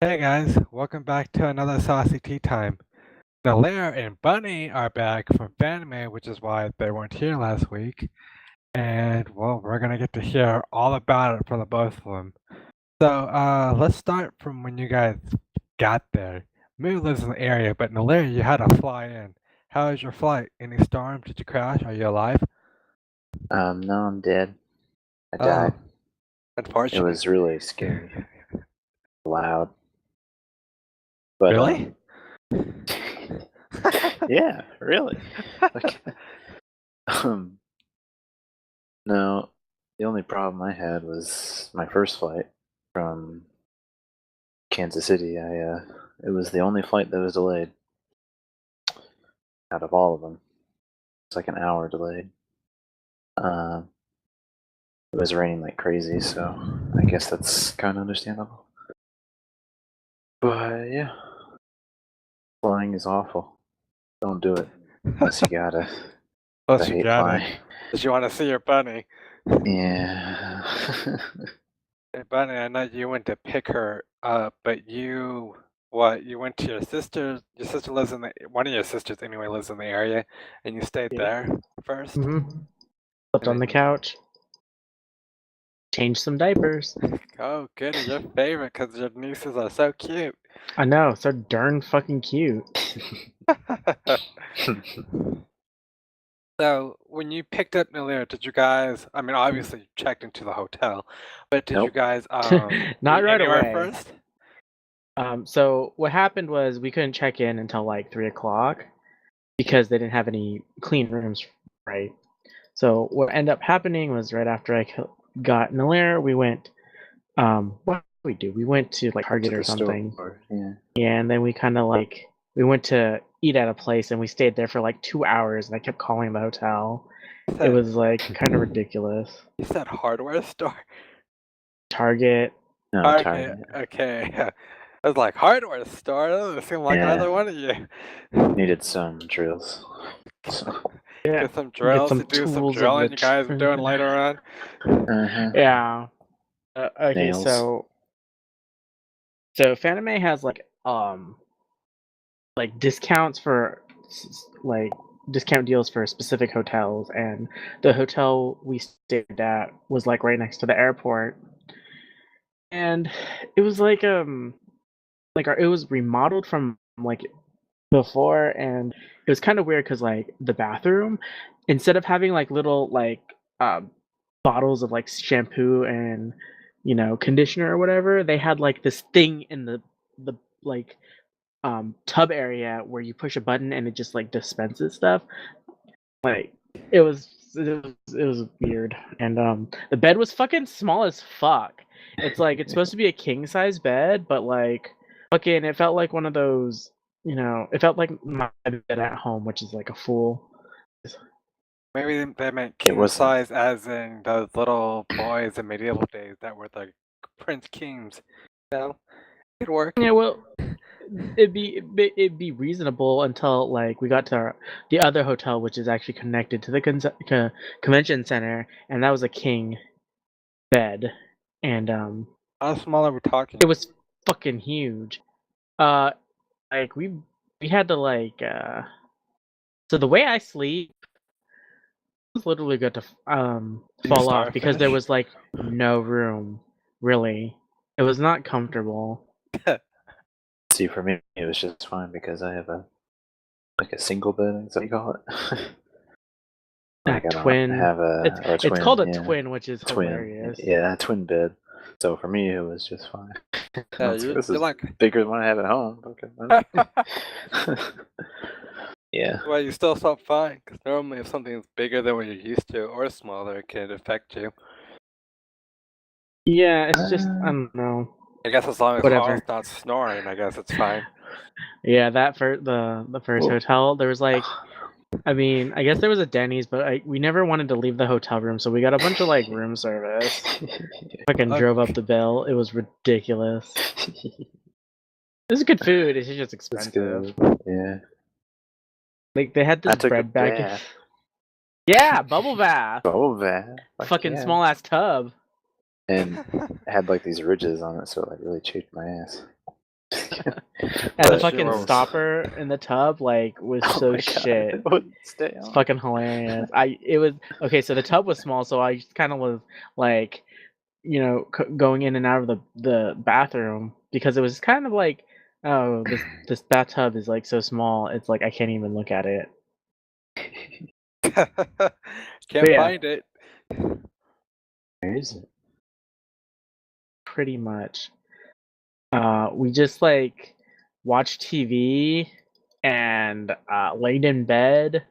Hey guys, welcome back to another Saucy Tea Time. Nalir and Bunny are back from Fanime, which is why they weren't here last week. And well, we're gonna get to hear all about it from the both of them. So let's start from when you guys got there. Moo lives in the area, but Nalir, you had to fly in. How was your flight? Any storm? Did you crash? Are you alive? No, I'm dead. I Oh, died. It unfortunate. was really scary, loud, but Really? yeah, really. Like, um, no, the only problem I had was my first flight from Kansas City. It was the only flight that was delayed out of all of them. It's like an hour delayed. Um, it was raining like crazy, so I guess that's kind of understandable. But yeah, flying is awful. Don't do it unless you gotta. I Unless you hate got it. flying. Did you want to see your bunny? Yeah. Hey, Bunny, I know you went to pick her up, but what, you went to your sister lives in one of your sisters anyway lives in the area, and you stayed Yep. there first? Slept And on the couch. Changed some diapers. oh, good, your favorite, because your nieces are so cute. I know, so darn fucking cute. So, when you picked up Nalir, did you guys, I mean, obviously you checked into the hotel, but did you Nope. guys Not eat right anywhere away. first? So what happened was we couldn't check in until like 3 o'clock because they didn't have any clean rooms, right? So what ended up happening was right after I got Nalir, we went. What did we do? We went to like Target To or the something. store. Yeah. Yeah, and then we kind of like we went to eat at a place and we stayed there for like 2 hours and I kept calling the hotel. You It said, was like kind of ridiculous. you said hardware store? Target. No, Okay, Target. okay. I was like, hardware store? That doesn't seem like Yeah. either one of you. Needed some drills. So. Yeah. Get some Get drills some to do some tools of the drilling you guys are doing later on. Uh-huh. Yeah. Okay, Nails. so Fanime has like discounts for like discount deals for specific hotels, and the hotel we stayed at was like right next to the airport, and it was like it was remodeled from like before, and it was kind of weird because like the bathroom, instead of having like little like um bottles of like shampoo and conditioner or whatever, they had like this thing in the like tub area where you push a button and it just like dispenses stuff. Like it was weird, and the bed was fucking small as fuck. It's supposed to be a king size bed, but like fucking it felt like one of those. It felt like my bed at home, which is like a full. Maybe they meant It king wasn't. size as in those little boys in medieval days that were like prince kings. No, it'd work. Yeah, well, it'd be reasonable until like we got to the other hotel, which is actually connected to the convention center, and that was a king bed, and How small are we talking? it was fucking huge. Uh, like we had to like so the way I sleep was literally good to You fall off because there starfish? was like no room really. It was not comfortable. See, for me, it was just fine because I have a single bed. Is that what you call it? A Like I don't twin. have a or a It's twin. called a Yeah, twin, which is twin. hilarious. Yeah, a twin bed. So for me, it was just fine. I Yeah, was like, this you're is like, bigger than what I have at home. Okay. Yeah. well, you still felt fine because normally if something's bigger than what you're used to or smaller, it can affect you. Yeah, it's just I don't know. I guess as long as Whatever. Hall's not snoring, I guess it's fine. Yeah, that for the first Well, hotel, there was like, I mean, I guess there was a Denny's, but we never wanted to leave the hotel room, so we got a bunch of like room service. Fucking drove up the bill. It was ridiculous. This is good food. It's just That's expensive. good. Yeah. Like they had I this took a bread back. bath. Yeah, bubble bath. Bubble bath. Fucking yeah. small ass tub. And it had like these ridges on it, so it like really chafed my ass. And the But fucking sure. stopper in the tub like was Oh so my God, shit. it wouldn't stay It's on. fucking hilarious. It was okay. So the tub was small, so I just kind of was like, going in and out of the bathroom because it was kind of like, oh, this bathtub is like so small. It's like I can't even look at it. But Can't yeah, find it. Where is it? pretty much. We just like watched TV and laid in bed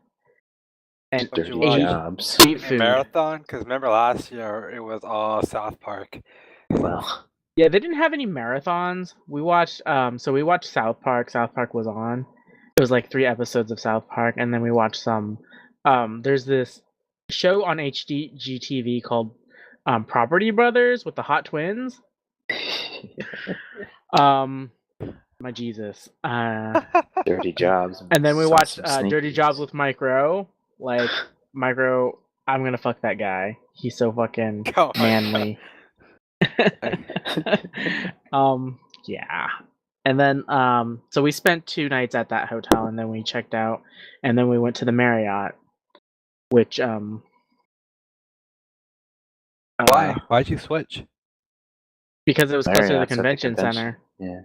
and What'd Dirty you watch? jobs. ate Any food. marathon? Because remember last year it was all South Park. Well, Yeah, they didn't have any marathons. We watched so we watched South Park. South Park was on. It was like 3 episodes of South Park, and then we watched some there's this show on HDGTV called Property Brothers with the Hot Twins. My Jesus. dirty jobs. And then we Saw watched some Dirty sneakies. Jobs with Micro. Like Micro, I'm gonna fuck that guy. He's so fucking Oh my manly. Yeah. And then so we spent 2 nights at that hotel and then we checked out and then we went to the Marriott, which Why? Why'd you switch? because it was closer to the Marriott's at the convention center. Yeah.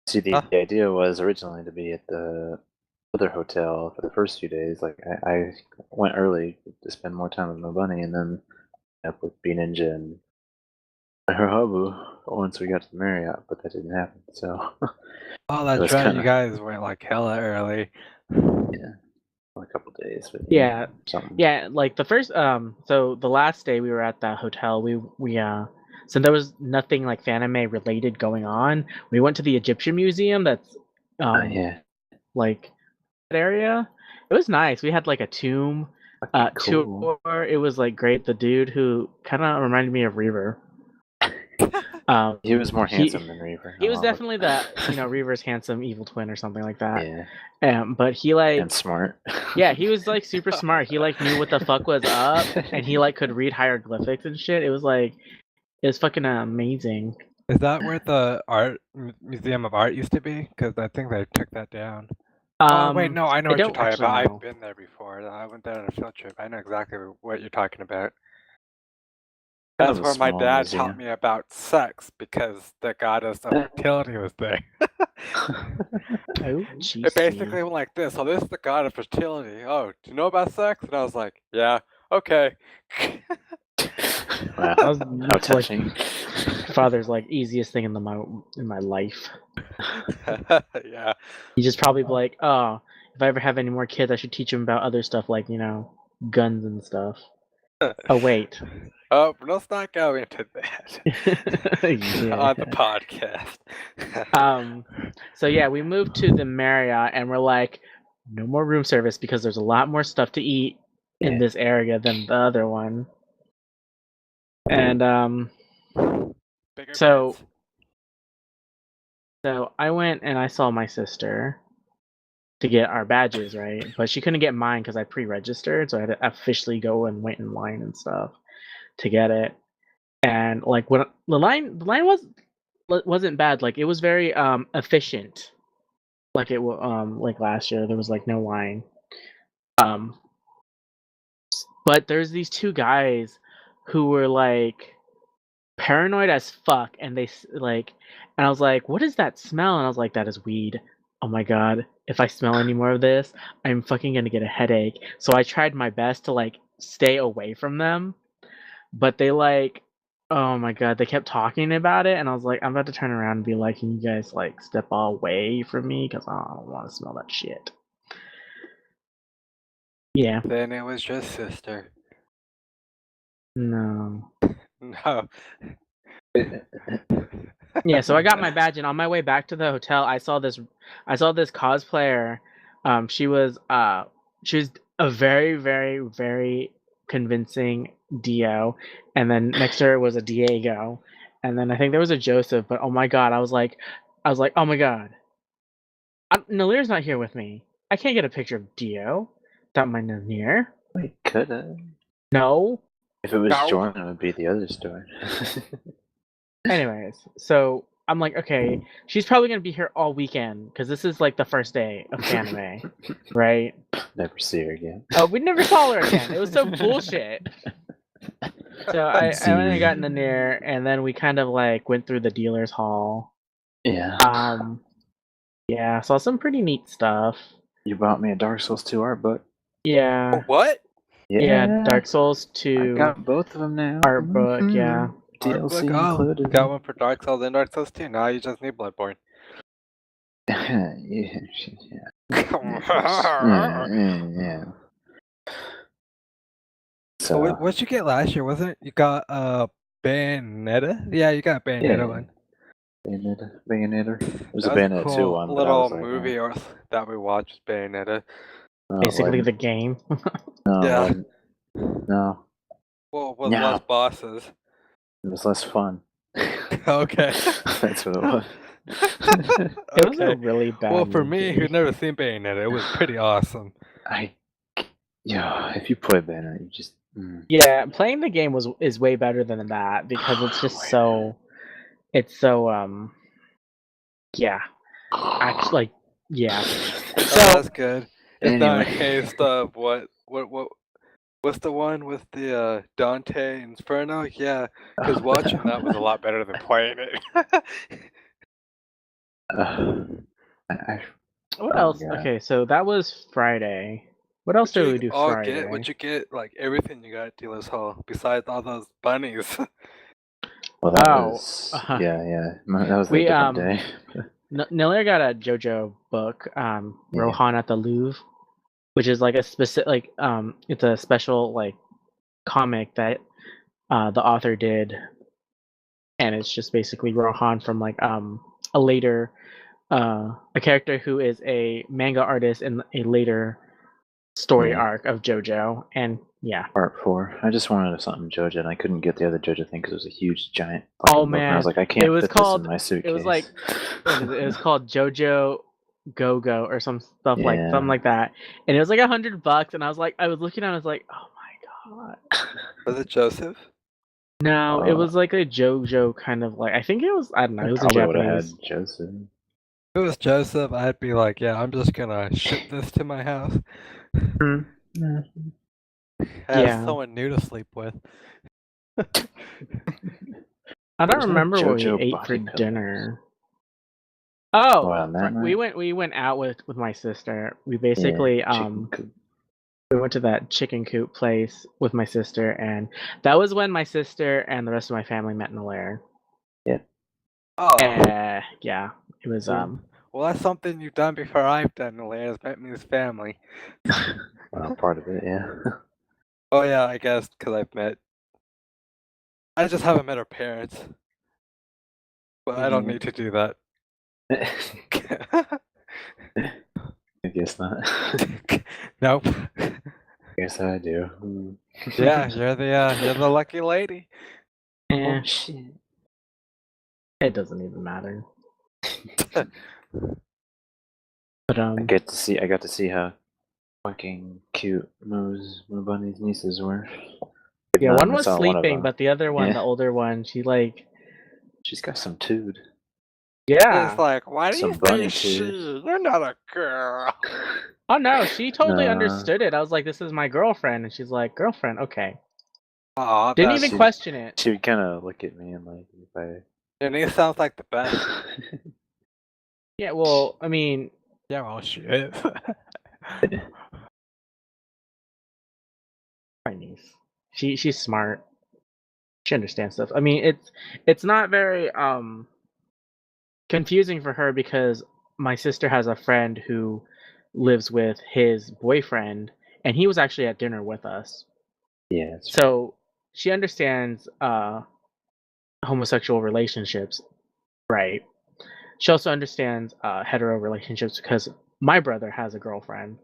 See, the Huh? idea was originally to be at the other hotel for the first few days. Like, I went early to spend more time with my bunny, and then up with B Ninja and her Habu once we got to the Marriott, but that didn't happen. So, Oh, It that's was right. You kinda- guys went like hella early. yeah, a couple days. But Yeah. something. Yeah, like the first so the last day we were at that hotel, we so there was nothing like Fanime related going on. We went to the Egyptian museum that's Yeah. like that area. It was nice. We had like a tomb Fucking cool. tour. It was like great. The dude who kind of reminded me of Reaver. He was more he- handsome than Reaver. He was I'll look- definitely that Reaver's handsome evil twin or something like that. Yeah, But he like and smart. yeah, he was like super smart. He like knew what the fuck was up, and he like could read hieroglyphics and shit. It was fucking amazing. Is that where the Museum of Art used to be? Because I think they took that down. Oh wait, no, I know what you're don't talking actually about. know. I've been there before. I went there on a field trip. I know exactly what you're talking about. Kind That's of a where my small dad museum. taught me about sex because the goddess of fertility was there. Oh, It basically went like this. So this is the god of fertility. Oh, do you know about sex? And I was like, yeah, okay. Wow, was how it's like- touching. Father's like easiest thing in my life. Yeah. He just probably be like, oh, if I ever have any more kids, I should teach them about other stuff like guns and stuff. Oh wait. Oh, let's not go into that Yeah. on the podcast. So yeah, we moved to the Marriott and we're like, no more room service because there's a lot more stuff to eat in Yeah. this area than the other one. And Bigger So- beds. so I went and I saw my sister to get our badges, right? But she couldn't get mine because I pre-registered, so I had to officially go and wait in line and stuff to get it. And like when the line wasn't bad. Like it was very efficient. Like it like last year there was like no line. But there's these 2 guys who were like paranoid as fuck, and and I was like, what is that smell? And I was like, that is weed. Oh my god, if I smell any more of this, I'm fucking gonna get a headache. So I tried my best to like stay away from them, but they like, oh my god, they kept talking about it, and I was like, I'm about to turn around and be like, can you guys like step away from me because I don't want to smell that shit. Yeah, Then it was your sister. no. No. Yeah, so I got my badge, and on my way back to the hotel, I saw this cosplayer. She was a very, very, very convincing Dio, and then next to her was a Diego, and then I think there was a Joseph. But oh my god, I was like, oh my god, Nalir's not here with me. I can't get a picture of Dio without my Nalir. We could have. No. If it was No. Jordan, it would be the other story. Anyways, so I'm like, okay, she's probably gonna be here all weekend because this is like the first day of Fanime, right? Never see her again. Oh, we never saw her again. It was so bullshit. So I went and got Nalir, and then we kind of like went through the dealer's hall. Yeah. Yeah, saw some pretty neat stuff. You bought me a Dark Souls 2 art book. Yeah. What? Yeah, Dark Souls I 2 got both of them now. art book, yeah. DLC Art book? included. Got one for Dark Souls and Dark Souls 2. Now you just need Bloodborne. yeah. Yeah. So What'd you get last year? Wasn't it? You got Bayonetta? Yeah, you got Bayonetta one. Bayonetta. There's a That was Bayonetta cool 2 one. little but I was like, movie that we watched, Bayonetta. no, Basically it the game. No, Yeah. it wasn't. No, Well, with Yeah. less bosses. it was less fun. Okay. That's what it was. It was a really bad Well, for me, movie. who'd never seen Bayonetta, it was pretty awesome. Yeah, if you play Bayonetta, you just. Yeah, playing the game is way better than that because it's just yeah. Actually, like, yeah. So that's good. It's not a Anyway. case of what's the one with the Dante Inferno? Yeah, because watching that was a lot better than playing it. What Oh, else? God. Okay, so that was Friday. What else did we do Friday? What'd you get? Like everything you got at Dealer's Hall, besides all those bunnies. Well, that was yeah. That was a different day. Nalir got a JoJo book, Rohan at the Louvre, which is like a specific it's a special like comic that the author did, and it's just basically Rohan from like a later a character who is a manga artist in a later story arc of JoJo, and yeah. Part 4. I just wanted something JoJo, and I couldn't get the other JoJo thing because it was a huge giant. Oh book, man! and I was like, I can't it was fit called, this in my suitcase. It was like it was called JoJo Go or some stuff like something like that, and it was like $100, and I was looking at it, I was like, oh my god. Was it Joseph? No, it was like a JoJo kind of like, I think it was, I don't know, it was in Probably Japanese. would have had Joseph. If it was Joseph, I'd be like, yeah, I'm just gonna ship this to my house. Have someone new to sleep with. I don't remember what we ate for dinner. Oh, we went out with my sister. We basically we went to that chicken coop place with my sister, and that was when my sister and the rest of my family met in Nalir. Yeah. Oh. Yeah. It was Well, that's something you've done before I've done. Nalir has met me as family. Well, part of it, yeah. Oh yeah, I guess because I just haven't met her parents, but I don't need to do that. I guess not. Nope. Guess I do. Yeah, you're the lucky lady. Oh shit. It doesn't even matter. But I got to see how fucking cute Bunny's nieces were. Yeah, one was sleeping, but the other one, the older one, she's got some tood. Yeah. It's like, why do you say she? You're not a girl. Oh no, she totally understood it. I was like, this is my girlfriend, and she's like, girlfriend, okay. Oh, didn't even question it. She would kind of look at me and like, if I. Your niece sounds like the best. Yeah, well, I mean. Yeah, well, she is. My niece. She's smart. She understands stuff. I mean, it's not very confusing for her because my sister has a friend who lives with his boyfriend, and he was actually at dinner with us. Yeah. So she understands homosexual relationships, right? She also understands hetero relationships because my brother has a girlfriend,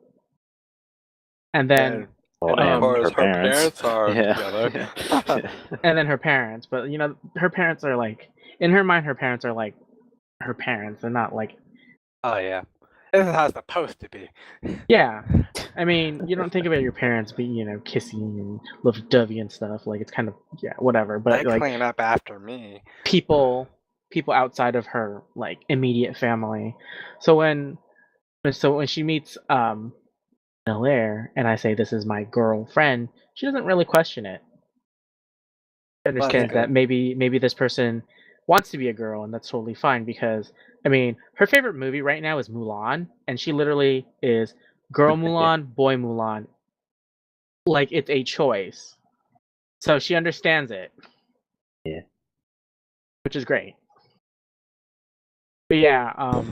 and then her parents are together. And then her parents, but you know, her parents are like, in her mind, her parents are like her parents. They're not like. Oh yeah, this is how it's supposed to be. Yeah, I mean, you don't think about your parents being, you know, kissing and lovey-dovey and stuff. Like, it's kind of whatever. But they like, clean up after me. People people outside of her like immediate family. So when she meets Nalir and I say this is my girlfriend, she doesn't really question it. She Well, that's understands that good. maybe this person wants to be a girl, and that's totally fine because I mean her favorite movie right now is Mulan, and she literally is girl Mulan, boy Mulan. Like it's a choice. So she understands it. Yeah. Which is great. But yeah,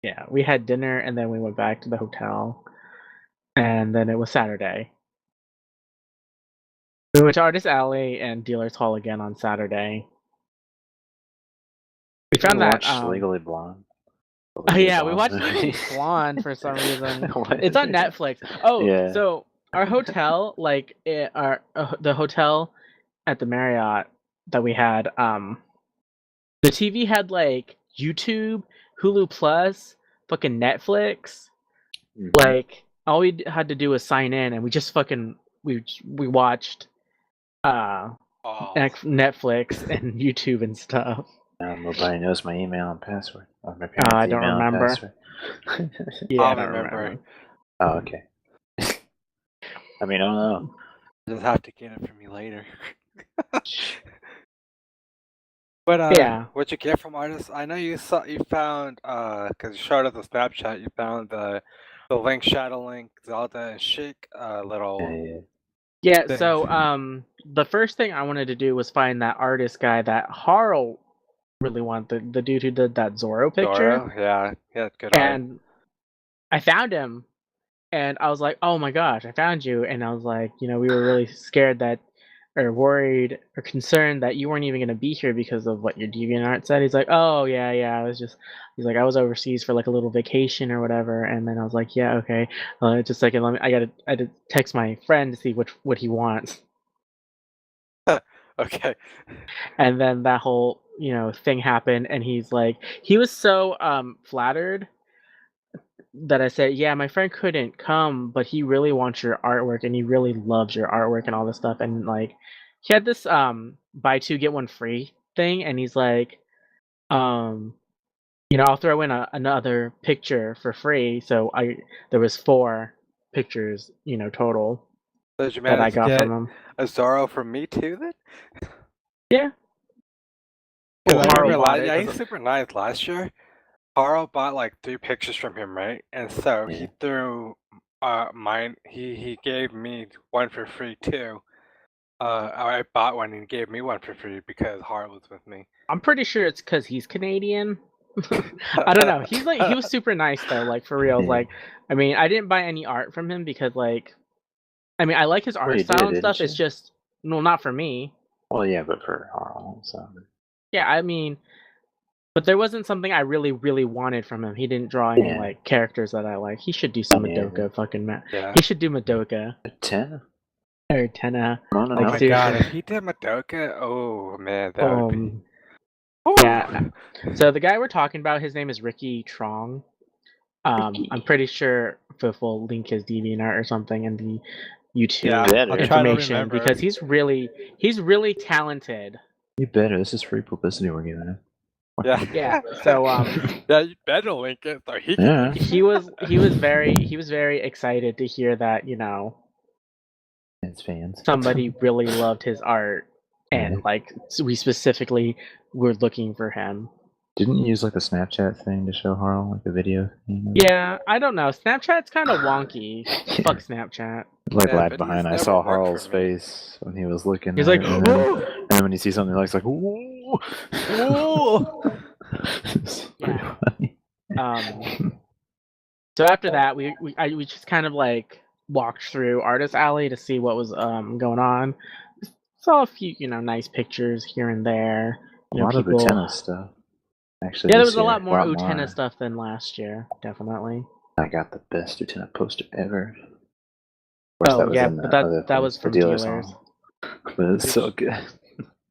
yeah, we had dinner and then we went back to the hotel, and then it was Saturday. We went to Artist Alley and Dealer's Hall again on Saturday. We You ever found that watched Legally Blonde? oh yeah, we Blonde watched movie? Legally Blonde for some reason. What? It's on Netflix. Oh, Yeah. so our hotel, like the hotel at the Marriott that we had, the TV had like YouTube, Hulu Plus, fucking Netflix. Mhm. Like all we had to do was sign in, and we just fucking we watched Oh. Netflix and YouTube and stuff. Nobody knows my email and password. Or my I parents' don't email remember. and password. Yeah, I'll I don't remember. remember. Oh, okay. I mean, I don't know. You'll just have to get it from me later. But Yeah. what'd you get from artists? I know you found because you showed us the Snapchat. You found the Link, Shadow Link, Zelda, and Chic little. Yeah. Yeah, things. so the first thing I wanted to do was find that artist guy that Harl really wanted, the dude who did that Zorro picture. Zorro, yeah, good art. And I found him and I was like, "Oh my gosh, I found you." And I was like, we were really scared that or worried or concerned that you weren't even going to be here because of what your DeviantArt said. He's like, "Oh, yeah, he's like, I was overseas for like a little vacation or whatever." And then I was like, "Yeah, okay. Just a second, I had to text my friend to see what he wants." Okay. And then that whole, thing happened and he was so flattered that I said, "Yeah, my friend couldn't come, but he really wants your artwork and he really loves your artwork and all this stuff." And like he had this buy two get one free thing and he's like, I'll throw in another picture for free. So there was 4 pictures, total So did you that I manage to got get from him. a Zorro from me too then? Yeah. Because Well, I Harl remember bought it. yeah, 'Cause- he's super nice. Last year, Harl bought like 3 pictures from him, right? And so he Yeah. threw mine. He gave me one for free too. I bought one and he gave me one for free because Harl was with me. I'm pretty sure it's because he's Canadian. I don't know. He was super nice though, like for real. Yeah. Like, I mean, I didn't buy any art from him because like, I mean, I like his art you style did, and stuff. didn't It's you? just not for me. Well, yeah, but for Harl, so. Yeah, I mean, but there wasn't something I really, really wanted from him. He didn't draw any Yeah. like characters that I like. He should do some Yeah. Madoka, fucking man. Yeah. He should do Madoka 10? or Tenna. No, Like, Oh my seriously. god, if he did Madoka, oh man, that would be. Yeah. So the guy we're talking about, his name is Ricky Trong. Ricky. I'm pretty sure Fif will link his DeviantArt or something in the YouTube Yeah, better. I'll try to information remember. because he's really talented. You better. This is free publicity we're giving him. Yeah. Yeah. So yeah, you better link it so he can. Yeah. he was very excited to hear that, His fans. somebody really loved his art and Yeah. like we specifically were looking for him. Didn't you use like the Snapchat thing to show Harl, like the video thing? Yeah, I don't know. Snapchat's kind of wonky. Fuck Snapchat. Like Yeah, lag videos behind. I never saw worked for Harl's me. face when he was looking. He's at like, it, and then when you see something like, ooh. Ooh. It's pretty Yeah. funny. So after that, we just kind of like walked through Artist Alley to see what was going on. Saw a few nice pictures here and there. A lot of Utena stuff. Actually, Yeah, there this was a lot year, more Utena stuff than last year, definitely. I got the best Utena poster ever. Of course, Oh that was yeah, in but the other that place, was the from dealer's dealers. hall. But it's so good.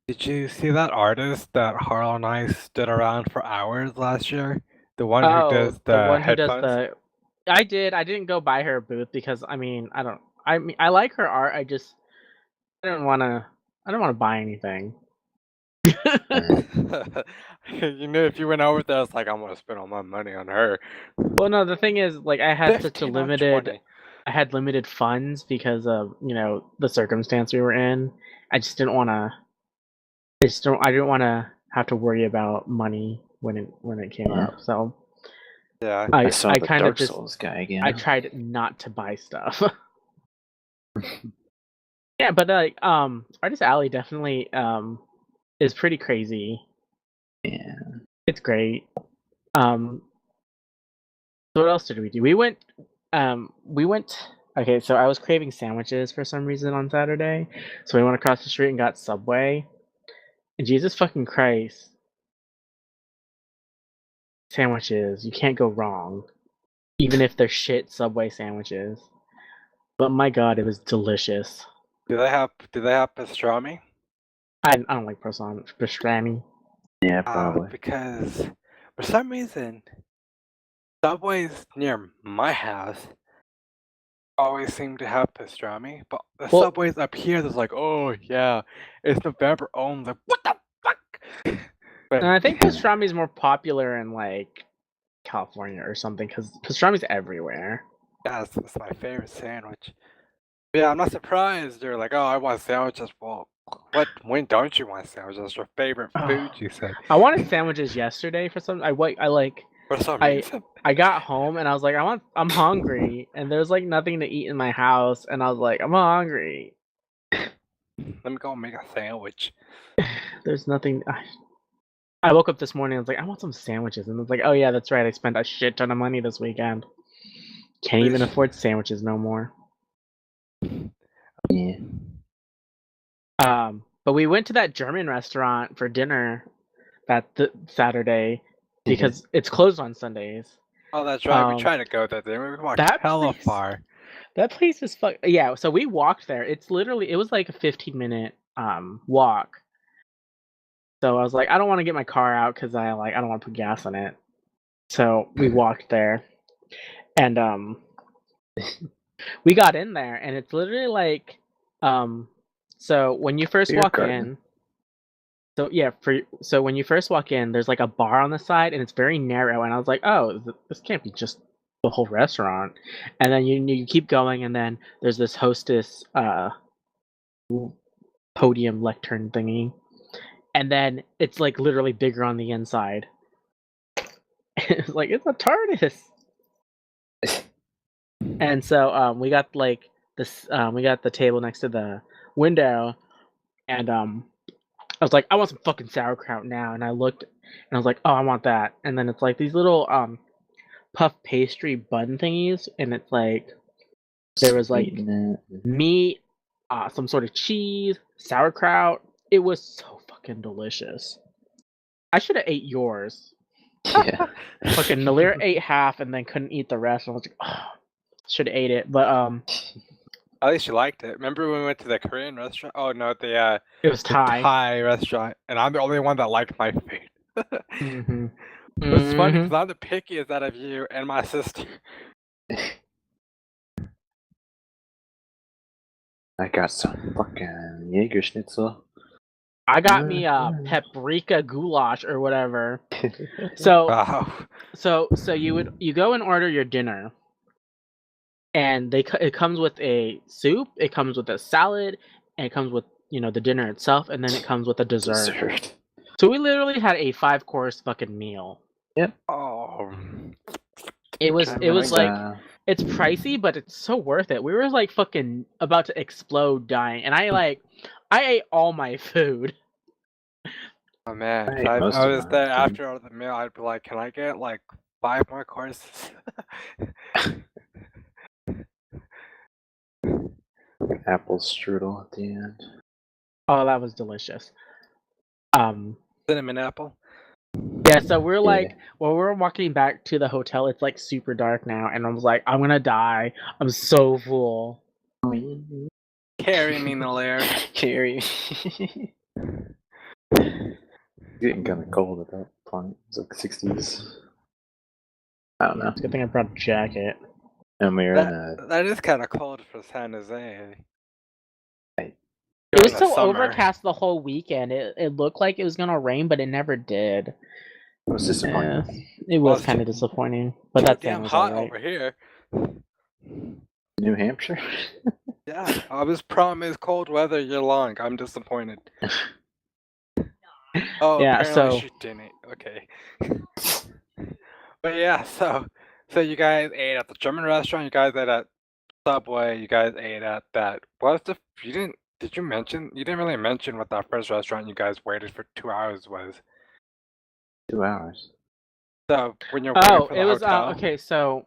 Did you see that artist that Harl and I stood around for hours last year? The one who does the one who does headphones? I didn't go by her booth because I mean I like her art. I didn't want to buy anything. You knew if you went over there, it's like I'm gonna spend all my money on her. Well, no, the thing is, like, I had such a 15 or limited, 20. I had limited funds because of the circumstance we were in. I just didn't want to. I didn't want to have to worry about money when it came Yeah. up. So Yeah. I I saw I the kind Dark of just Souls guy again. I tried not to buy stuff. Yeah, but Artist Alley definitely is pretty crazy. Yeah. It's great. So what else did we do? We went. Okay, so I was craving sandwiches for some reason on Saturday, so we went across the street and got Subway. And Jesus fucking Christ, sandwiches, you can't go wrong, even if they're shit Subway sandwiches. But my God, it was delicious. Do they have pastrami? I don't like pastrami. Yeah, probably. Because for some reason, Subways near my house always seem to have pastrami, but the Well- Subways up here, there's like, oh yeah, it's November only. Like, what the fuck? But And I think pastrami is more popular in like California or something because pastrami's everywhere. yeah, it's my favorite sandwich. Yeah, I'm not surprised. You're like, oh, I want sandwiches. Well, when don't you want sandwiches? It's your favorite food, you said. I wanted sandwiches yesterday for some. For some reason. I got home and I was like, I'm hungry, and there's like nothing to eat in my house, and I was like, I'm hungry. Let me go make a sandwich. There's nothing. I woke up this morning. I was like, I want some sandwiches, and I was like, oh yeah, that's right. I spent a shit ton of money this weekend. Can't even afford sandwiches no more. Yeah. But we went to that German restaurant for dinner Saturday because it's closed on Sundays. Oh, that's right. We tried to go there. We walked that hella place- far. That place is yeah. So we walked there. It was like a 15-minute walk. So I was like, I don't want to get my car out because I don't want to put gas in it. So we walked there, and we got in there, and it's literally like so when you first Beer walk garden. in. So yeah, so when you first walk in, there's like a bar on the side, and it's very narrow. And I was like, oh, this can't be just the whole restaurant. And then you keep going, and then there's this hostess podium lectern thingy, and then it's like literally bigger on the inside. It's like it's a TARDIS. And so we got like this. We got the table next to the window, and I was like, I want some fucking sauerkraut now. And I looked, and I was like, oh, I want that. And then it's like these little puff pastry bun thingies, and it's like there was like meat, some sort of cheese, sauerkraut. It was so fucking delicious. I should have ate yours. Yeah. Fucking Nalir ate half and then couldn't eat the rest. And I was like, oh, should have ate it. But At least you liked it. Remember when we went to the Korean restaurant? Oh no, the it was Thai. Thai restaurant, and I'm the only one that liked my food. Mm-hmm. It's funny because I'm the pickiest out of you and my sister. I got some fucking Jaeger schnitzel. I got me a paprika goulash or whatever. So Wow. so you go and order your dinner, and it comes with a soup, it comes with a salad, and it comes with the dinner itself, and then it comes with a dessert. So we literally had a 5-course fucking meal. Yep. Oh. It was like it's pricey, but it's so worth it. We were like fucking about to explode dying, and I ate all my food. Oh man, I if ate I most was of there mine. after the meal, I'd be like, can I get like 5 more courses? Apple strudel at the end. Oh, that was delicious. Cinnamon apple. Yeah, so we're like, Yeah. well, we're walking back to the hotel. It's like super dark now, and I was like, I'm gonna die. I'm so full. Carry me, Nalir. Carry. Getting kind of cold at that point. It's like 60s. I don't know. It's a good thing I brought a jacket. And we were in a That is kind of cold for San Jose. It was during the so summer. overcast the whole weekend. It looked like it was gonna rain, but it never did. It was disappointing. It Well, was it's kind of disappointing, but Too that damn thing was hot alright. over here. New Hampshire? Yeah, I was promised cold weather year long. I'm disappointed. Oh, Yeah, apparently so she didn't. Okay. But yeah, so you guys ate at the German restaurant. You guys ate at Subway. You guys ate at that. What's the? You didn't. Did you mention? You didn't really mention what that first restaurant you guys waited for 2 hours was. 2 hours. So when you're waiting for the it was hotel. okay. So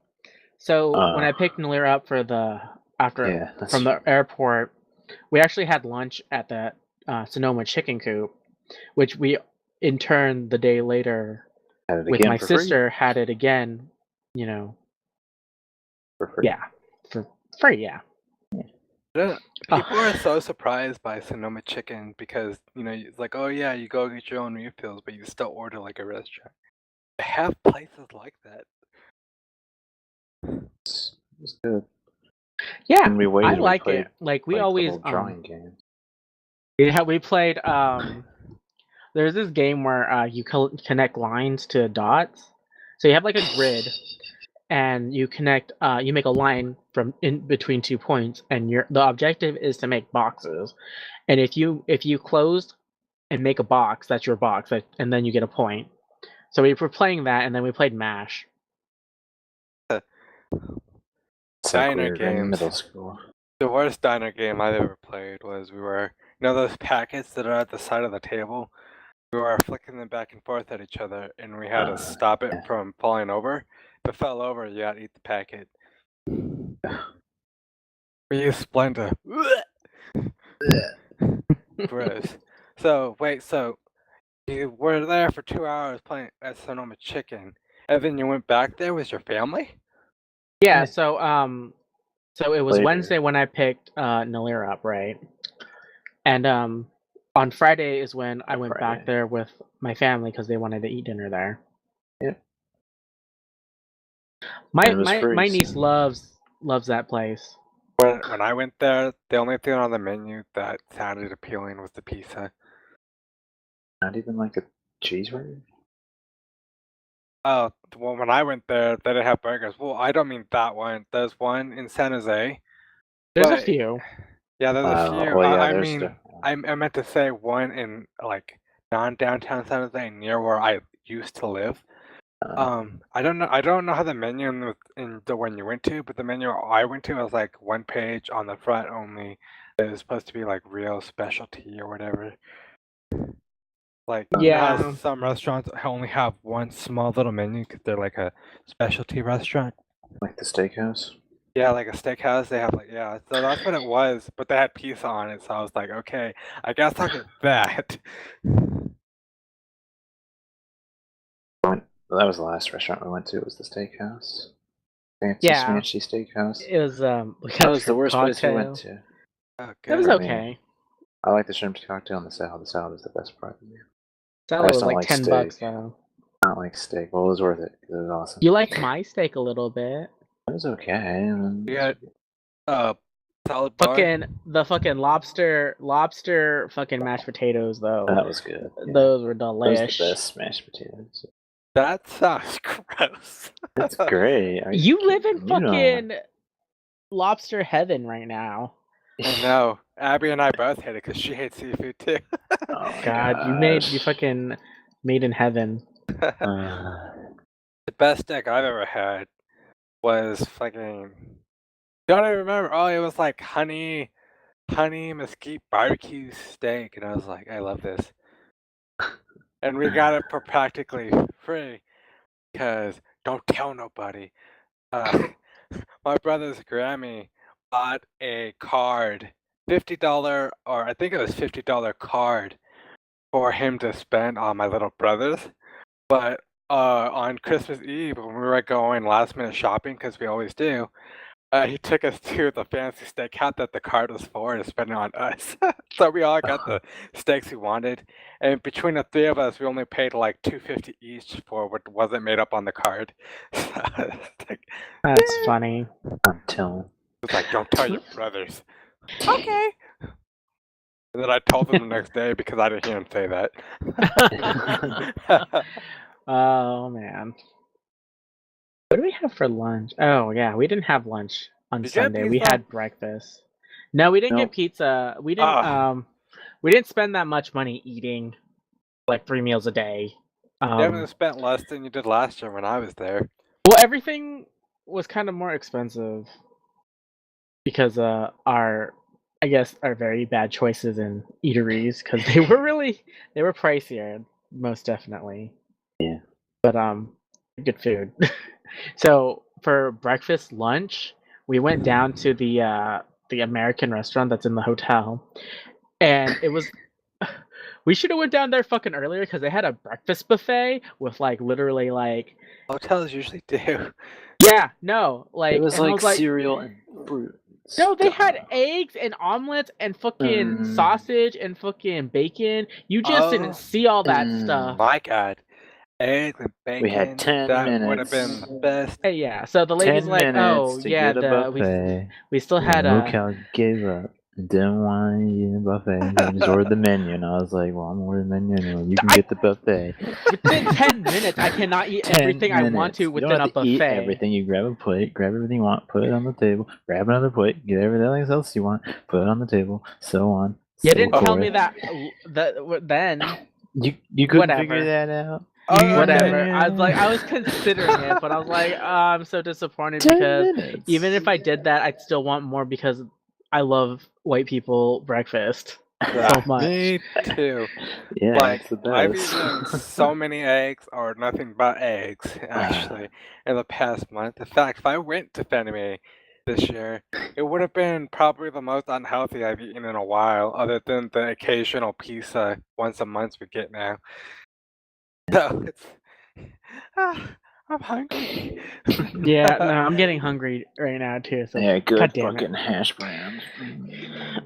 when I picked Nalir up for the from the airport, we actually had lunch at the Sonoma Chicken Coop, which we in turn the day later Had it with again my for free. sister had it again. You know, For free. yeah, for free. Yeah. People are so surprised by Sonoma Chicken because it's like, oh yeah, you go get your own refills, but you still order like a restaurant. They have places like that. It was good. Yeah, When we waited, I like we played, it. Like we like, always little drawing games. Yeah, we played. There's this game where you connect lines to dots. So you have like a grid, and you connect. You make a line from in between 2 points, and the objective is to make boxes. And if you close and make a box, that's your box, and then you get a point. So we were playing that, and then we played Mash. Diner We're in games. middle school. The worst diner game I've ever played was we were, those packets that are at the side of the table? We were flicking them back and forth at each other, and we had to stop it from falling over. If it fell over, you had to eat the packet. We used Splenda. Gross. So, wait, so you were there for 2 hours playing at Sonoma Chicken, and then you went back there with your family? Yeah. So so it was Later. Wednesday when I picked Nalir up, right? And on Friday is when I went back there with my family because they wanted to eat dinner there. Yeah. My niece loves that place. When I went there, the only thing on the menu that sounded appealing was the pizza. Not even like a cheeseburger? Oh, well, when I went there, they didn't have burgers. Well, I don't mean that one. There's one in San Jose. There's a few. Yeah, there's a few. Well, yeah, I there's mean, definitely. I meant to say one in like non-downtown San Jose, near where I used to live. I don't know how the menu in the one you went to, but the menu I went to was like one page on the front only. It was supposed to be like real specialty or whatever. Like, Yeah. how some restaurants only have one small little menu because they're like a specialty restaurant. Like the steakhouse? Yeah, like a steakhouse. They have so that's what it was, but they had pizza on it, so I was like, okay, I guess I'll get that. That was the last restaurant we went to. It was the steakhouse. Fancy steakhouse. It was That was the worst place we went to. Oh, It was good. okay. I like the shrimp cocktail and the salad. The salad is the best part of the meal. Salad was don't like like $10 steak. though. I don't like steak. Well, it was worth it. It was awesome. You liked my steak a little bit. It was okay. I mean, You got salad bar. The fucking lobster fucking mashed potatoes though. that was good. Yeah. Those were Those are delish. the best mashed potatoes. That sounds gross. That's great. You live in fucking lobster heaven right now. I know. Abby and I both hate it because she hates seafood too. Oh God, you fucking made in heaven. The best steak I've ever had was fucking. Don't even remember. Oh, it was like honey mesquite barbecue steak, and I was like, I love this. And we got it for practically free, because don't tell nobody. My brother's Grammy bought a card, $50, or I think it was $50 card for him to spend on my little brothers. But on Christmas Eve, when we were going last minute shopping, because we always do, he took us to the fancy steakhouse that the card was for to spend it on us. So we all got the steaks we wanted, and between the three of us, we only paid like $2.50 each for what wasn't made up on the card. That's funny. I'm telling. It's like, don't tell your brothers. Okay. And then I told them the next day because I didn't hear him say that. Oh man. What do we have for lunch? Oh yeah, we didn't have lunch on Did you have Sunday. We pizza? had breakfast. No, we didn't Nope. get pizza. We didn't we didn't spend that much money eating like 3 meals a day. You haven't spent less than you did last year when I was there. Well, everything was kind of more expensive because our very bad choices in eateries because they were pricier, most definitely. Yeah. But good food. So for breakfast, lunch, we went down to the American restaurant that's in the hotel, and it was. We should have went down there fucking earlier because they had a breakfast buffet with like literally like. Hotels usually do. Yeah, no, like It was and I like cereal and fruit. no, they had eggs and omelets and fucking sausage and fucking bacon. You just didn't see all that stuff. My God. Eggs and bacon. We had 10 that minutes. would have been the best. Hey, yeah, so the lady's 10 like, minutes "Oh, to yeah, get a buffet. we still had Look how gave up. Didn't want to eat a buffet. I just ordered the menu, and I was like, "Well, I'm ordering the menu anyway. You can get the buffet." Within 10 minutes, I cannot eat 10 everything I want to minutes. within you don't a have to buffet. Eat everything. You grab a plate, grab everything you want, put it on the table, grab another plate, get everything else you want, put it on the table, so on. You so didn't tell forth. me that then. You couldn't Whatever. figure that out. Whatever. Okay. I was considering it, but I was like, oh, I'm so disappointed 10 because minutes. even if I did that, I'd still want more because I love white people breakfast so much. Me too. Yeah, Like, it's the best. I've eaten so many eggs, or nothing but eggs, actually, in the past month. In fact, if I went to Fanime this year, it would have been probably the most unhealthy I've eaten in a while, other than the occasional pizza once a month we get now. So it's. I'm hungry. Yeah, no, I'm getting hungry right now too. So Yeah, good God damn it. fucking hash browns.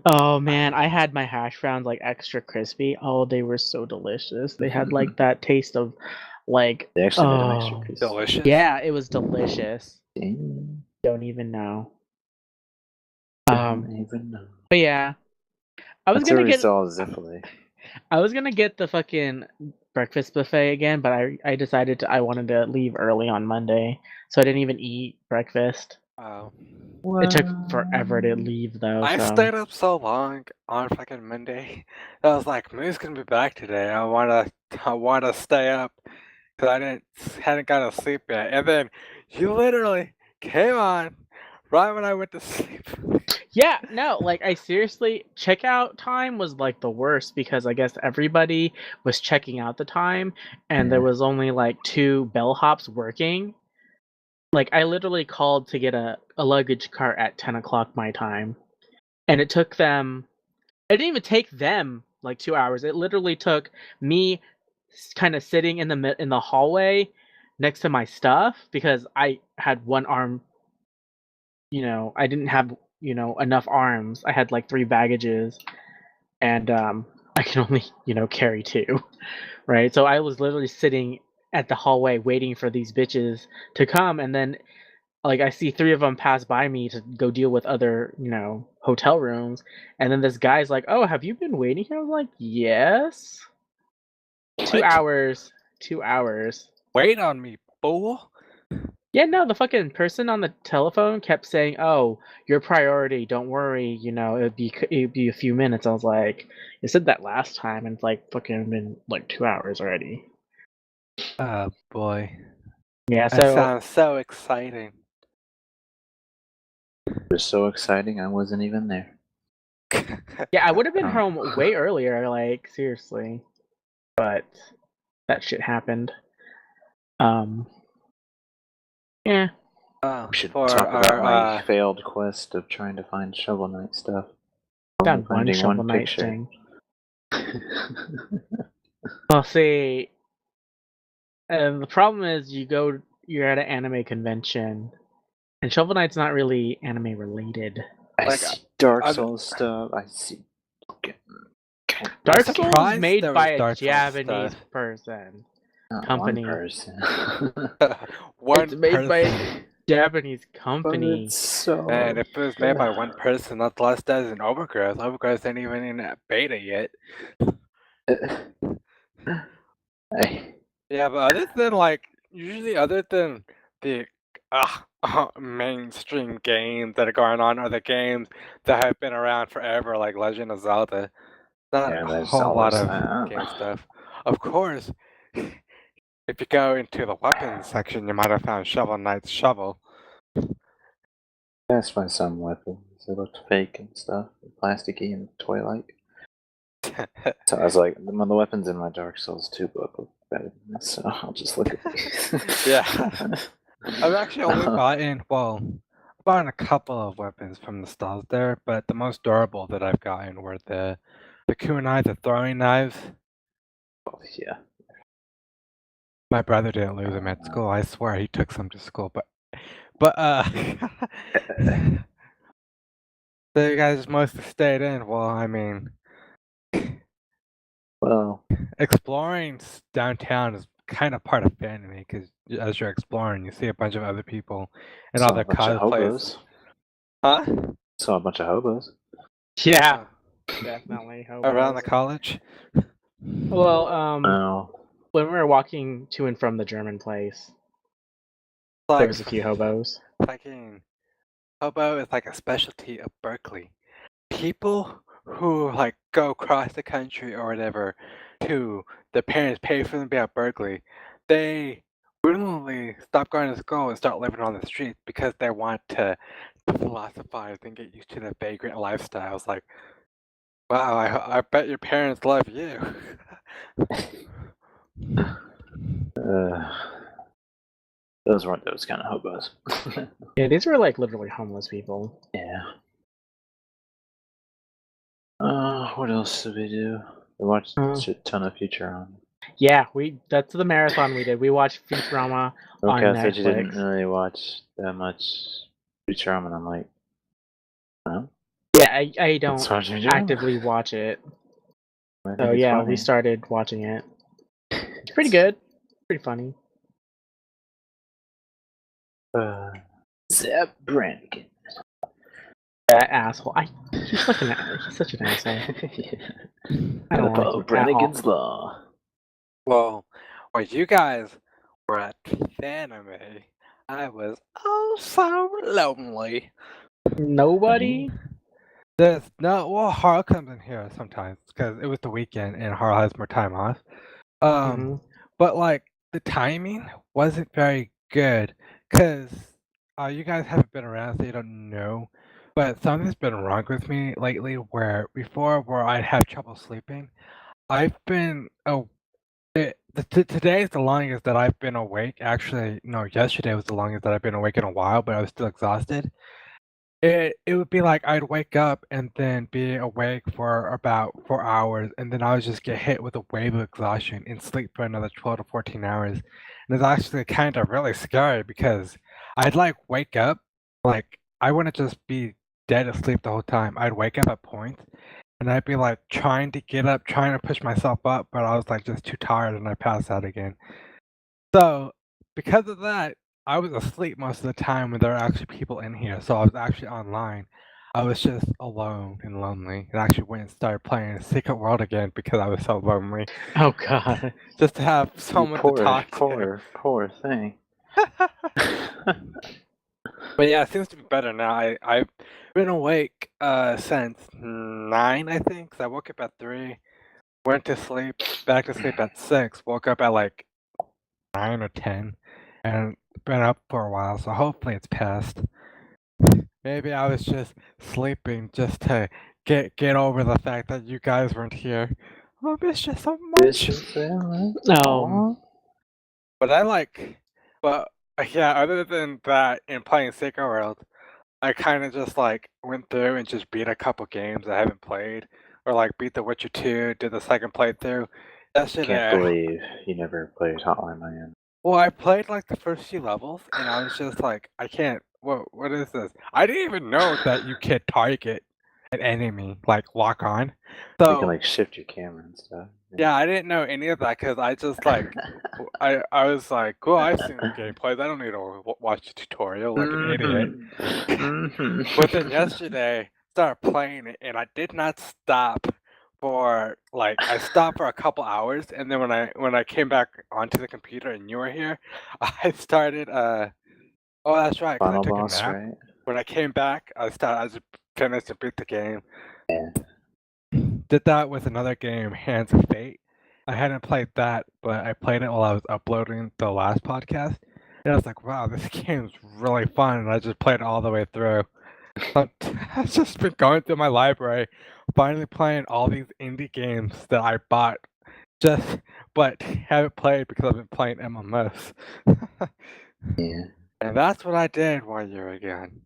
Oh man, I had my hash browns like extra crispy. Oh, they were so delicious. They had like that taste of like They actually made them extra crispy. Delicious. yeah, it was delicious. Damn. Don't even know. Don't even know. But yeah, I was That's gonna where we get saw Ziffily. I was gonna get the fucking breakfast buffet again, but I decided I wanted to leave early on Monday, so I didn't even eat breakfast. Wow. It took forever to leave though. I so. stayed up so long on fucking Monday. I was like, Moo's gonna be back today. I wanna stay up because hadn't got to sleep yet. And then you literally came on right when I went to sleep. Yeah, no, like I seriously, checkout time was like the worst because I guess everybody was checking out the time and there was only like 2 bellhops working. Like I literally called to get a luggage cart at 10 o'clock my time. And it didn't even take them like 2 hours. It literally took me kind of sitting in the hallway next to my stuff because I had one arm, I didn't have enough arms. I had like 3 baggages and I can only carry 2, right? So I was literally sitting at the hallway waiting for these bitches to come, and then like I see 3 of them pass by me to go deal with other hotel rooms, and then this guy's like, "Oh, have you been waiting here?" I was like, "Yes." 2 hours. 2 hours. Wait on me, fool. Yeah, no, the fucking person on the telephone kept saying, "Oh, your priority. Don't worry. It'd be a few minutes." I was like, "You said that last time, and it's like fucking been like 2 hours already." Oh boy. Yeah, That so sounds so exciting. It was so exciting, I wasn't even there. yeah, I would have been home way earlier. Like seriously, but that shit happened. Yeah. Oh, We should for talk about my our failed quest of trying to find Shovel Knight stuff. Found one Finding Shovel Knight picture. thing. Well, see, and the problem is you're at an anime convention, and Shovel Knight's not really anime related. I Like, see Dark I'm- Souls stuff. I see. Dark I'm Souls surprised made there by was a Dark Souls Japanese stuff. person. Not company. one person. One It's made by person. Japanese But company. it's so. And if it was made by one person, that's less dead than Overgrowth. Overgrowth ain't even in that beta yet. Yeah, but other than usually other than the mainstream games that are going on, are the games that have been around forever, like Legend of Zelda. Not Yeah, a there's whole lot always of that. game stuff. Of course, if you go into the weapons section, you might have found Shovel Knight's shovel. That's why some weapons they looked fake and stuff, plasticky and toy-like. So I was like, the weapons in my Dark Souls 2 book look better than this, so I'll just look at these. Yeah. I've actually only bought a couple of weapons from the stalls there, but the most durable that I've gotten were the kunai, the throwing knives. Oh, yeah. My brother didn't lose them at school. I swear he took some to school, but so you guys mostly stayed in. Well, I mean, Well, exploring downtown is kind of part of Fanime because as you're exploring, you see a bunch of other people and saw other a bunch of cosplays. hobos. Huh? Saw a bunch of hobos. Yeah, definitely. Around the hobos. college? Well, No. when we were walking to and from the German place, there was a few hobos. Fucking hobo is like a specialty of Berkeley. People who go across the country or whatever to their parents pay for them to be at Berkeley, they willingly stop going to school and start living on the streets because they want to philosophize and get used to the vagrant lifestyles. Like, wow, I bet your parents love you. Those weren't those kind of hobos. Yeah, these were like literally homeless people. Yeah. What else did we do? We watched a shit ton of Futurama. Yeah, that's the marathon we did. We watched Futurama on Okay, I Netflix. said you didn't really watch that much Futurama, and I'm like, no? Yeah, I don't That's what you do? actively watch it. I think So it's yeah, funny. we started watching it. It's pretty good. Pretty funny. Zeb Brannigan. That asshole. He's such an asshole. I don't Gotta follow like Brannigan's law. Well, while you guys were at Fanime, I was oh so lonely. Nobody. Harl comes in here sometimes because it was the weekend and Harl has more time off. But the timing wasn't very good because you guys haven't been around, so you don't know. But something's been wrong with me lately. Where before, where I'd have trouble sleeping, I've been today is the longest that I've been awake. Actually, no, yesterday was the longest that I've been awake in a while, but I was still exhausted. It would be like I'd wake up and then be awake for about 4 hours, and then I would just get hit with a wave of exhaustion and sleep for another 12 to 14 hours. And it's actually kind of really scary because I'd wake up, I wouldn't just be dead asleep the whole time. I'd wake up at points and I'd be trying to get up, trying to push myself up, but I was just too tired and I pass out again. So because of that, I was asleep most of the time when there were actually people in here. So I was actually online. I was just alone and lonely, and actually went and started playing Secret World again because I was so lonely. Oh god. Just to have someone to talk to. Poor thing. But yeah, it seems to be better now. I've been awake since 9, I think. 'Cause I woke up at 3, went to sleep, back to sleep at 6, woke up at 9 or 10, and been up for a while. So hopefully it's passed. Maybe I was just sleeping just to get over the fact that you guys weren't here. I miss you so much. But yeah, other than that and playing Secret World, I kind of just went through and just beat a couple games I haven't played, or beat The Witcher 2, did the second playthrough. Can't believe you never played Hotline Miami. Well, I played the first few levels, and I was just I can't. What is this? I didn't even know that you could target an enemy, lock on. So You can shift your camera and stuff. Yeah, I didn't know any of that because I just like I was like, cool, I've seen the gameplays. I don't need to watch the tutorial like an idiot. But then yesterday, started playing it, and I did not stop for like I stopped for a couple hours, and then when I came back onto the computer and you were here, I started. Oh, that's right, 'cause I Final took a boss, nap. right? When I came back, I just finished and beat the game. Yeah. Did that with another game, Hands of Fate. I hadn't played that, but I played it while I was uploading the last podcast. And I was like, wow, this game's really fun. And I just played it all the way through. But I've just been going through my library, finally playing all these indie games that I bought, but haven't played because I've been playing MMOs. Yeah. And that's what I did one year again.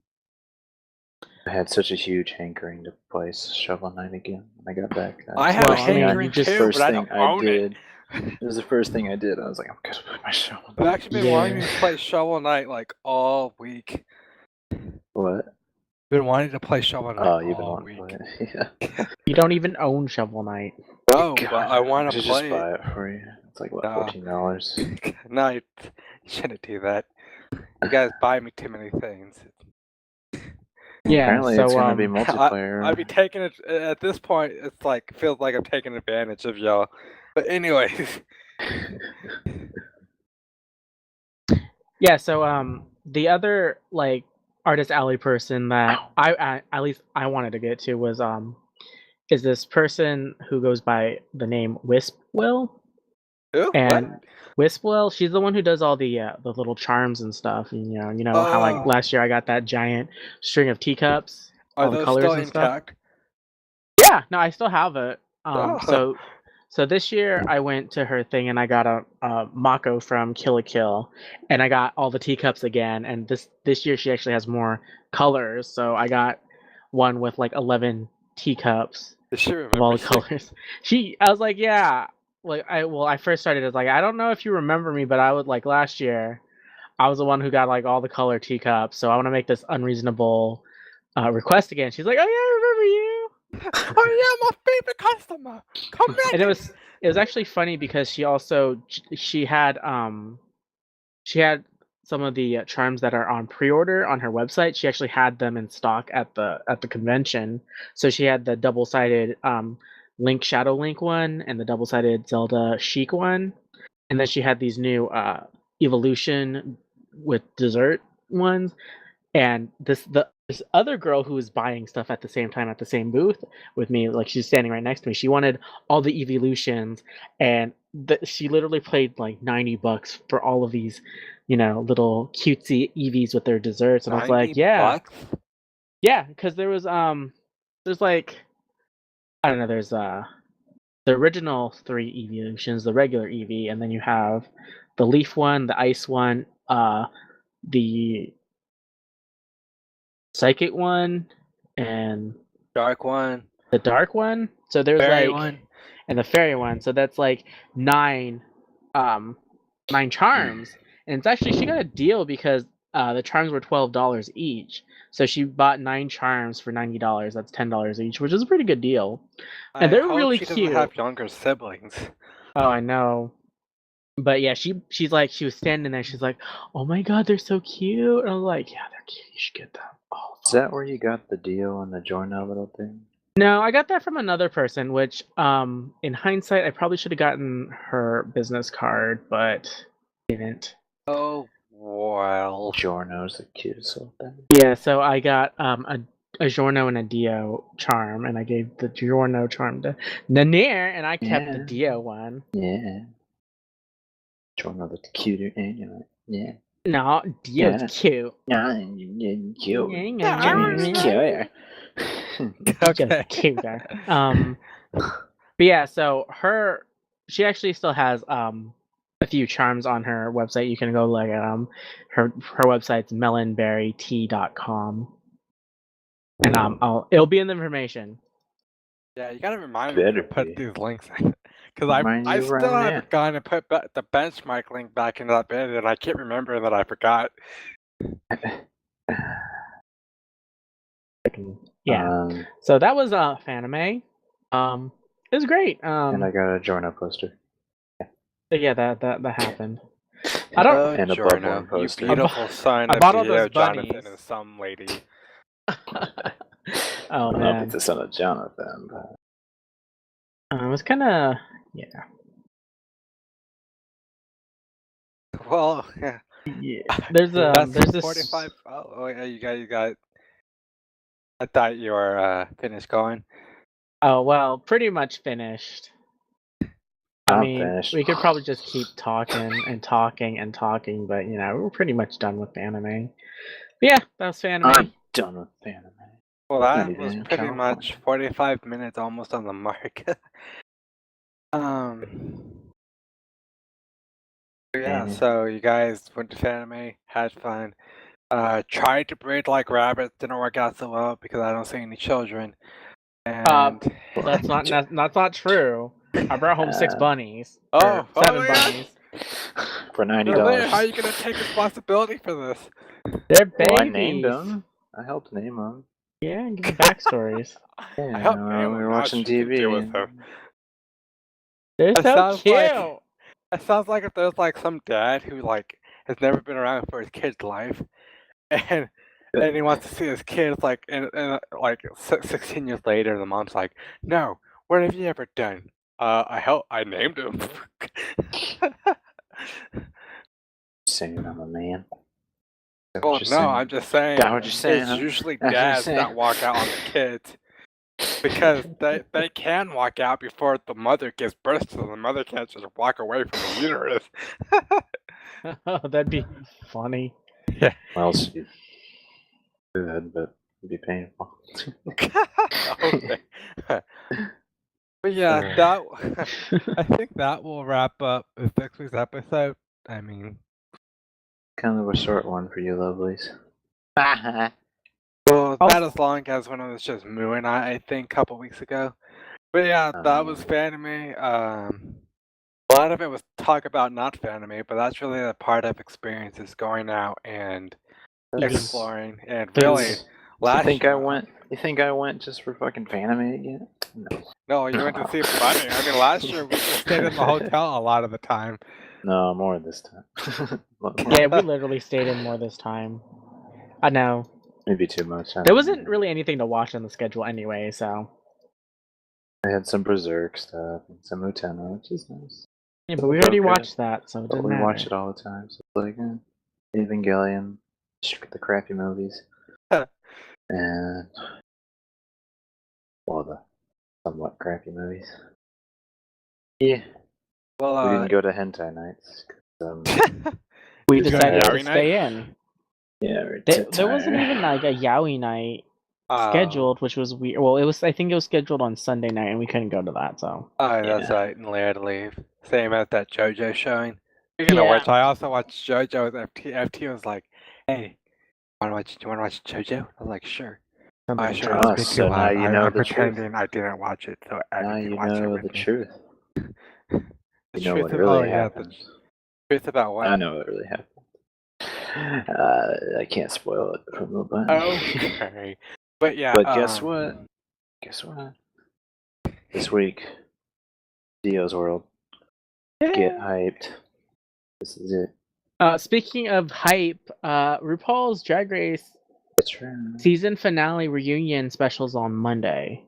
I had such a huge hankering to play Shovel Knight again when I got back. I have Well, a I mean, you hankering just too, first but I thing don't I own did. it. It was the first thing I did. I was like, I'm gonna play my Shovel I've Knight. actually been wanting to play Shovel Knight like all week. What? Been wanting to play Shovel Knight Oh, you've been all wanting to week. play it. Yeah. You don't even own Shovel Knight. No, God, but I want to should play just buy it for you. It's like what, Nah. $14? No, you shouldn't do that. You guys buy me too many things. Yeah, Apparently, so it's gonna be multiplayer. I'd be taking it at this point. It's like feels like I'm taking advantage of y'all. But anyways, yeah, so the other like artist alley person that I at least I wanted to get to was is this person who goes by the name Wispwill. Ooh, And what? Wispwill, she's the one who does all the little charms and stuff. And, you know how like Oh. last year I got that giant string of teacups, Are all the those colors still and stuff. intact? Yeah, no, I still have it. Oh. So this year I went to her thing and I got a Mako from Kill la Kill, and I got all the teacups again. And this year she actually has more colors, so I got one with like 11 teacups Does she of all the remember you? colors. I was like, yeah. Like I first started as like, I don't know if you remember me, but I would like last year, I was the one who got like all the color teacups, so I want to make this unreasonable request again. She's like, oh yeah, I remember you. Oh yeah, my favorite customer. Come back. And it was actually funny because she had some of the charms that are on pre-order on her website. She actually had them in stock at the convention. So she had the double-sided Link Shadow Link one and the double-sided Zelda Sheik one, and then she had these new evolution with dessert ones. And this other girl who was buying stuff at the same time at the same booth with me, like she's standing right next to me, she wanted all the evolutions, and she literally paid like $90 for all of these, little cutesy Eevees with their desserts. And I was like, yeah, $90? yeah, because there's like, I don't know, there's the original 3 evolutions, the regular Eevee, and then you have the leaf one, the ice one, the psychic one, and Dark one. the dark one. So there's Fairy like, one. and the fairy one. So that's like 9 charms. And it's actually, she got a deal because the charms were $12 each. So she bought 9 charms for $90. That's $10 each, which is a pretty good deal. And I they're hope really she cute. doesn't have younger siblings. Oh, I know. But yeah, she's like, she was standing there. She's like, "Oh my god, they're so cute." And I was like, "Yeah, they're cute. You should get them." Oh, Is that where you got the deal on the Jorno little thing? no, I got that from another person, which in hindsight I probably should have gotten her business card, but didn't. Oh well. Jorno's the cutest little thing. Yeah, so I got a Giorno and a Dio charm, and I gave the Giorno charm to Nalir, and I kept the Yeah. Dio one. Yeah. Jorno the cuter anyway. Yeah. No, Dio's Yeah. cute. Yeah, you're cute. Yeah, Jorno's cuter. Just Okay. cuter. But yeah, so she actually still has a few charms on her website. You can go like her website's melonberrytea.com. And it'll be in the information. Yeah, you gotta remind me Better to put be. these links in. Because Remind I you still around haven't gone and put the benchmark link back into that bit, and I keep remembering that I forgot. Yeah. So that was Fanime. It was great. And I got a Jorno poster. Yeah, that happened. I don't. And a Giorno, Bloodborne you poster. beautiful son I of bought all those Geo, Jonathan, bunnies. and some lady. Oh I'll be man, the son of Jonathan. But... it was kind of yeah. Well, yeah. There's That's there's this 45. Oh, yeah, you got. I thought you were finished going. Oh well, pretty much finished. I I'm mean, finished. we could probably just keep talking and talking and talking, but you know, we're pretty much done with anime. But yeah, that was Fanime. I'm done with anime. Well, Not that even was in pretty California. much 45 minutes, almost on the mark. Yeah, so you guys went to Fanime, had fun. Tried to breed like rabbits, didn't work out so well because I don't see any children. And That's not true. I brought home 6 bunnies. Oh, or 7 oh, yeah. bunnies. For $90. Nalir, how are you gonna take responsibility for this? They're babies. Well, I named them. I helped name them. Yeah, and give them backstories. Yeah, I helped we name were them, now watching she can TV. deal with them. They're That so sounds cute. like- It sounds like if there's like some dad who like has never been around for his kid's life, and he wants to see his kids like like 16 years later, and the mom's like, "No, what have you ever done? I named him." Saying I'm a man. Well, no, I'm just saying. That what you're saying, It's huh? usually That's what you're dads that saying. walk out on the kids. Because they can walk out before the mother gives birth, so the mother can't just walk away from the uterus. That'd be funny. Yeah. Well, she could, but it'd be painful. Okay. But yeah, that I think that will wrap up this next week's episode. I mean, Kind of a short one for you lovelies. well, not as long as when it was just Moo and I think, a couple weeks ago. But yeah, that was Fanime. A lot of it was talk about not Fanime, but that's really a part of experiences, going out and exploring. And really, You think I went just for fucking Fanime again? No, you went to see Bunny. I mean, last year we just stayed in the hotel a lot of the time. No, more this time. Yeah, we literally stayed in more this time. I know. Maybe too much. There wasn't really anything to watch on the schedule anyway, so. I had some Berserk stuff and some Utena, which is nice. Yeah, but we already watched that, so it But doesn't we matter. watch it all the time, so it's like Evangelion, the crappy movies, and well, the somewhat crappy movies. Yeah. Well, We didn't go to hentai nights. We Did you go decided to to Yaoi stay in. Yeah, we're There wasn't even like a yaoi night scheduled, which was weird. Well, I think it was scheduled on Sunday night, and we couldn't go to that. So. Oh, that's right, and Leia to leave. Same as that JoJo showing. Speaking of which, I also watched JoJo with FT. FT was like, "Hey, do you want to watch JoJo?" I was like, "Sure." I sure Oh, speak so too now loud. you know I'm the truth. pretending I didn't watch it, so Now Abby you can watch it know with the me. truth. The You know truth what of, really oh yeah, happened. the truth about what? I know what really happened. I can't spoil it from the button. Okay, but yeah. But guess what? Guess what? This week, Dio's World. Get hyped. This is it. Speaking of hype, RuPaul's Drag Race That's right. season finale reunion specials on Monday.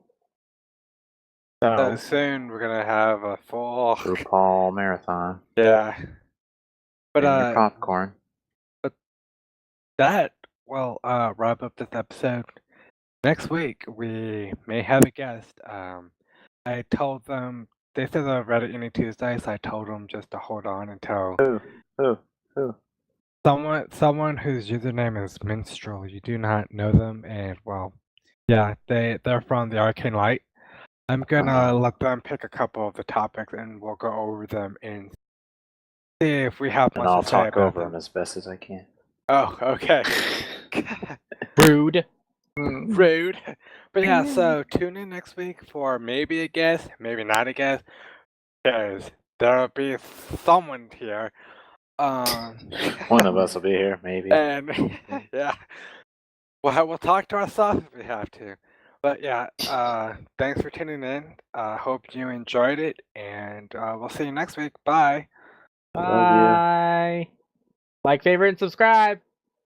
So soon we're gonna have a full RuPaul marathon. Yeah. But and your popcorn. That will wrap up this episode. Next week we may have a guest. I told them they said they're ready any Tuesday, so I told them just to hold on until Who? someone whose username is Minstrel. You do not know them, and well, yeah, they're from the Arcane Light. I'm gonna let them pick a couple of the topics, and we'll go over them and see if we have much And I'll to say talk about over them. them as best as I can. Oh, okay. Rude. Rude. But yeah, so tune in next week for maybe a guest, maybe not a guest, because there'll be someone here. One of us will be here, maybe. And yeah, we'll talk to ourselves if we have to. But yeah, thanks for tuning in. Hope you enjoyed it, and we'll see you next week. Bye. Love you. Bye. Like, favorite, and subscribe.